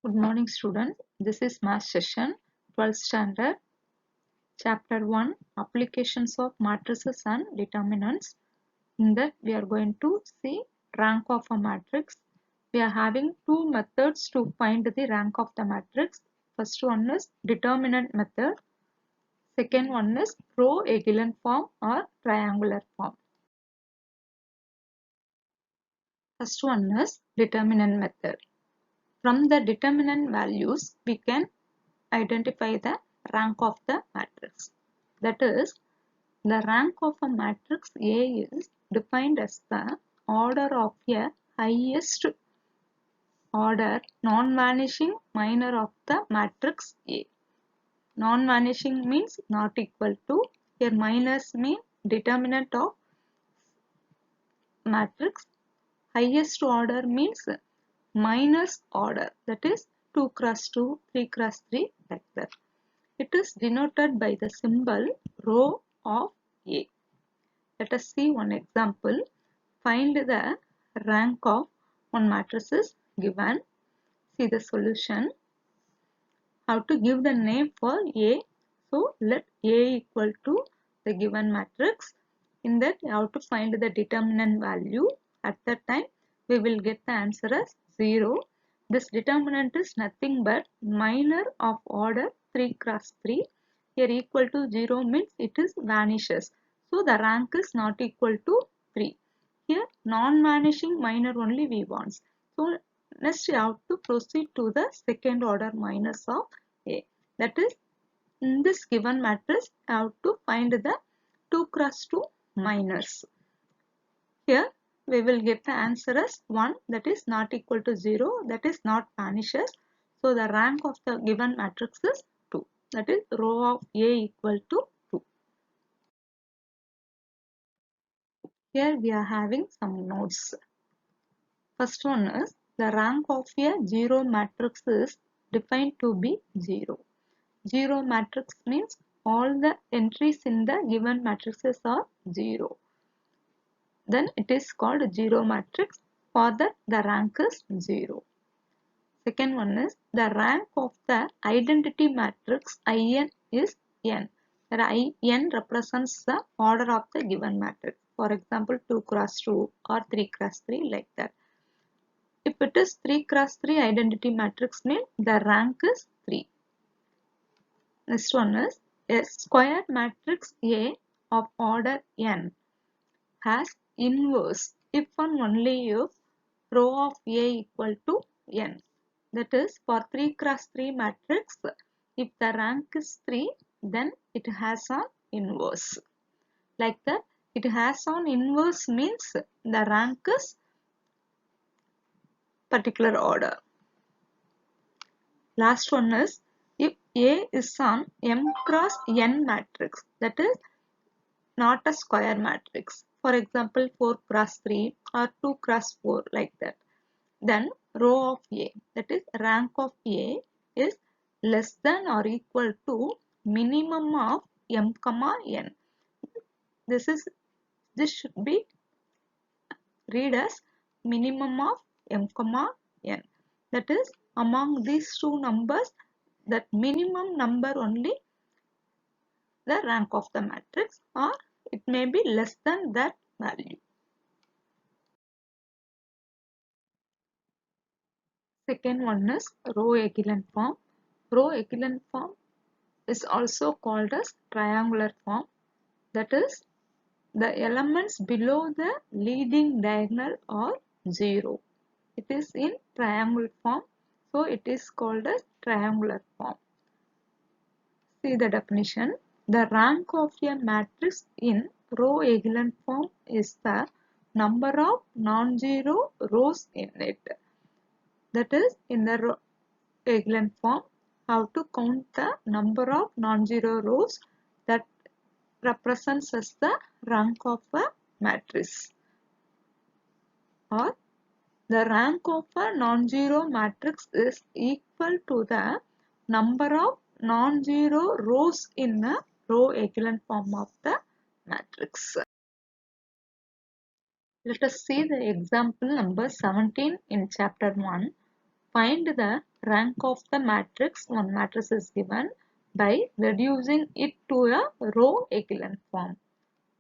Good morning, students. This is math session, 12th standard, chapter 1, applications of matrices and determinants. In that, we are going to see rank of a matrix. We are having two methods to find the rank of the matrix. First one is determinant method. Second one is row echelon form or triangular form. First one is determinant method. From the determinant values, we can identify the rank of the matrix. That is, the rank of a matrix A is defined as the order of a highest order non-vanishing minor of the matrix A. Non-vanishing means not equal to, here minus means determinant of matrix. Highest order means minus order, that is 2 cross 2, 3 cross 3 like that. It is denoted by the symbol row of A. Let us see one example. Find the rank of one matrix is given. See the solution. How to give the name for A. So let A equal to the given matrix. In that you have to find the determinant value. At that time we will get the answer as 0. This determinant is nothing but minor of order 3 cross 3. Here equal to 0 means it is vanishes. So the rank is not equal to 3. Here non-vanishing minor only we want. So next you have to proceed to the second order minus of A. That is, in this given matrix I have to find the 2 cross 2 minors. Here we will get the answer as 1, that is not equal to 0, that is not vanishes. So the rank of the given matrix is 2, that is row of A equal to 2. Here we are having some notes. First one is the rank of a 0 matrix is defined to be 0. 0 matrix means all the entries in the given matrices are 0. Then it is called 0 matrix. For that the rank is 0. Second one is the rank of the identity matrix In is n. Where n represents the order of the given matrix. For example, 2 cross 2 or 3 cross 3 like that. If it is 3 cross 3 identity matrix means the rank is 3. Next one is a square matrix A of order n has inverse if and only if row of A equal to n. That is, for 3 cross 3 matrix, if the rank is 3, then it has an inverse. Like that, it has an inverse means the rank is particular order. Last one is if A is on m cross n matrix, that is not a square matrix. For example, 4 cross 3 or 2 cross 4 like that. Then row of A, that is rank of A is less than or equal to minimum of m comma n. This should be read as minimum of m comma n. That is, among these two numbers, that minimum number only the rank of the matrix, or it may be less than that value. Second one is row echelon form. Row echelon form is also called as triangular form. That is, the elements below the leading diagonal are 0. It is in triangle form, so it is called as triangular form. See the definition. The rank of a matrix in row echelon form is the number of non-zero rows in it. That is, in the row echelon form, how to count the number of non-zero rows that represents as the rank of a matrix. Or the rank of a non-zero matrix is equal to the number of non-zero rows in a row echelon form of the matrix. Let us see the example number 17 in chapter 1. Find the rank of the matrix, one matrix is given, by reducing it to a row echelon form.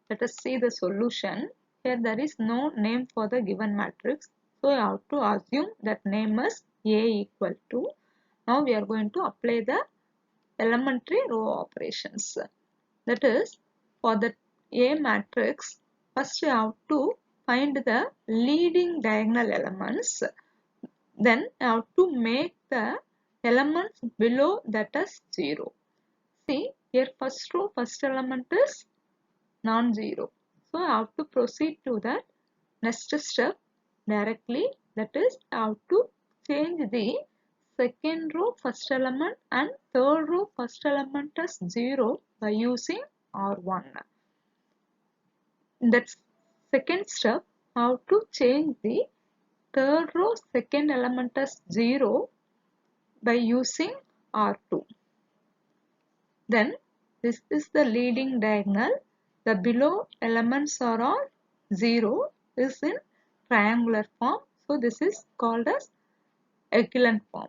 Let us see the solution. Here there is no name for the given matrix. So you have to assume that name is A equal to. Now we are going to apply the elementary row operations. That is, for the A matrix, first you have to find the leading diagonal elements. Then you have to make the elements below that as 0. See, here first row, first element is non-zero. So I have to proceed to that next step directly. That is, I have to change the second row first element and third row first element as 0 by using R1. In that second step, I have to change the third row second element as 0 by using R2. Then this is the leading diagonal. The below elements are all 0, is in triangular form. So this is called as echelon form.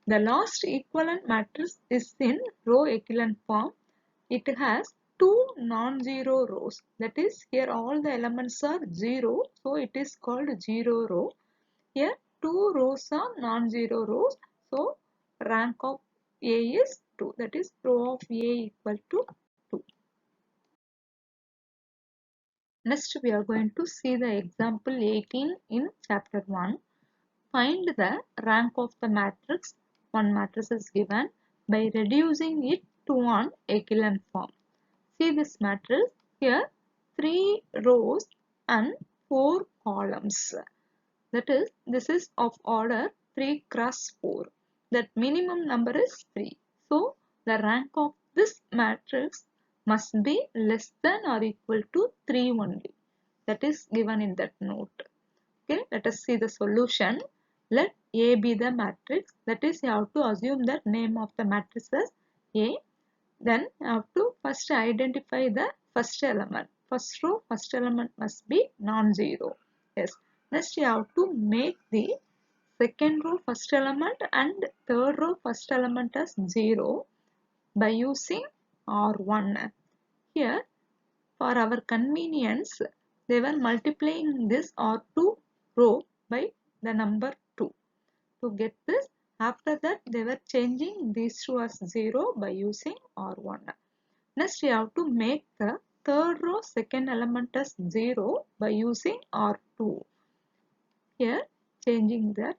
The last equivalent matrix is in row echelon form. It has two non-zero rows. That is, here all the elements are 0. So it is called 0 row. Here two rows are non-zero rows. So rank of A is 2. That is, row of A equal to 2. Next we are going to see the example 18 in chapter 1. Find the rank of the matrix. One matrix is given by reducing it to an echelon form. See this matrix here, 3 rows and 4 columns. That is, this is of order 3 cross 4. That minimum number is 3. So the rank of this matrix must be less than or equal to 3 only. That is given in that note. Okay, let us see the solution. Let A be the matrix. That is, you have to assume that name of the matrix as A. Then you have to first identify the first element. First row, first element must be non-zero. Yes. Next, you have to make the second row first element and third row first element as 0 by using R1. Here, for our convenience, they were multiplying this R2 row by the number 2. To get this, after that they were changing these two as 0 by using R1. Next, we have to make the third row second element as 0 by using R2. Here, changing that,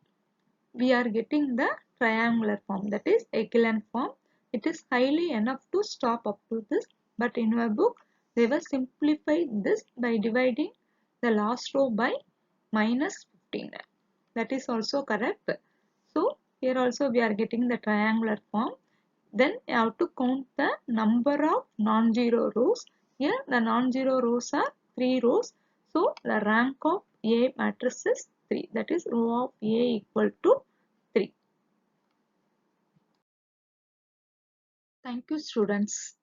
we are getting the triangular form, that is echelon form. It is highly enough to stop up to this, but in your book they were simplified this by dividing the last row by minus 15. That is also correct. So here also we are getting the triangular form. Then you have to count the number of non-zero rows. Here the non-zero rows are 3 rows. So the rank of A matrix is 3. That is, row of A equal to 3. Thank you, students.